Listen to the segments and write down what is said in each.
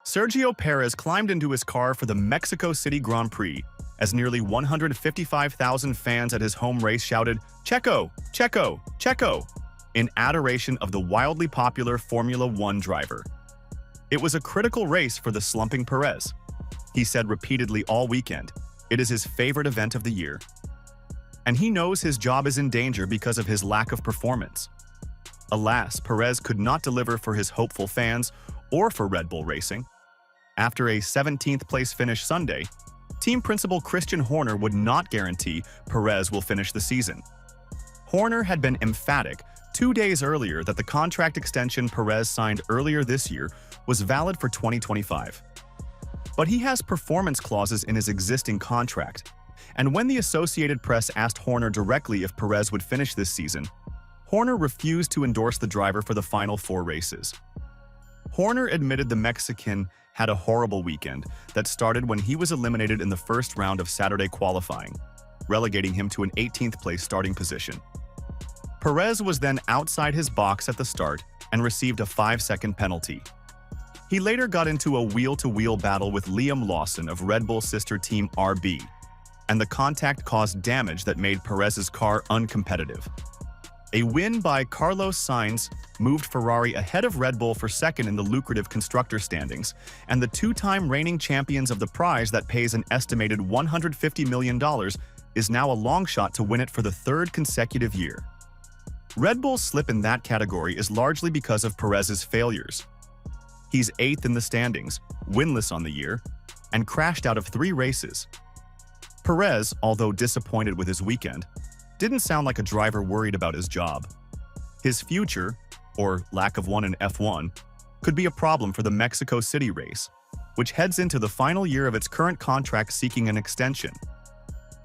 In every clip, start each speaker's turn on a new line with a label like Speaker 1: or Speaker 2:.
Speaker 1: Sergio Perez climbed into his car for the Mexico City Grand Prix as nearly 155,000 fans at his home race shouted, "Checo! Checo! Checo!" in adoration of the wildly popular Formula One driver. It was a critical race for the slumping Perez. He said repeatedly all weekend, it is his favorite event of the year. And he knows his job is in danger because of his lack of performance. Alas, Perez could not deliver for his hopeful fans or for Red Bull Racing. After a 17th place finish Sunday, team principal Christian Horner would not guarantee Perez will finish the season. Horner had been emphatic 2 days earlier that the contract extension Perez signed earlier this year was valid for 2025. But he has performance clauses in his existing contract, and when the Associated Press asked Horner directly if Perez would finish this season, Horner refused to endorse the driver for the final 4 races. Horner admitted the Mexican had a horrible weekend that started when he was eliminated in the first round of Saturday qualifying, relegating him to an 18th place starting position. Perez was then outside his box at the start and received a 5-second penalty. He later got into a wheel-to-wheel battle with Liam Lawson of Red Bull sister team RB, and the contact caused damage that made Perez's car uncompetitive. A win by Carlos Sainz moved Ferrari ahead of Red Bull for second in the lucrative constructor standings, and the 2-time reigning champions of the prize that pays an estimated $150 million is now a long shot to win it for the 3rd consecutive year. Red Bull's slip in that category is largely because of Perez's failures. He's 8th in the standings, winless on the year, and crashed out of 3 races. Perez, although disappointed with his weekend, didn't sound like a driver worried about his job. His future, or lack of one in F1, could be a problem for the Mexico City race, which heads into the final year of its current contract seeking an extension.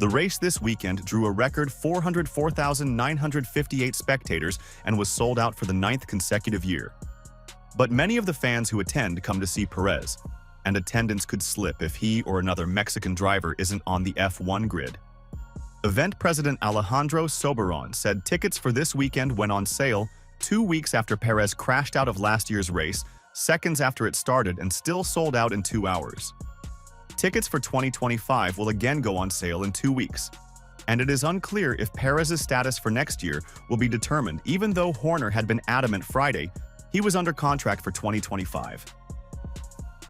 Speaker 1: The race this weekend drew a record 404,958 spectators and was sold out for the 9th consecutive year. But many of the fans who attend come to see Perez, and attendance could slip if he or another Mexican driver isn't on the F1 grid. Event president Alejandro Soberon said tickets for this weekend went on sale 2 weeks after Perez crashed out of last year's race, seconds after it started, and still sold out in 2 hours. Tickets for 2025 will again go on sale in 2 weeks, and it is unclear if Perez's status for next year will be determined, even though Horner had been adamant Friday he was under contract for 2025.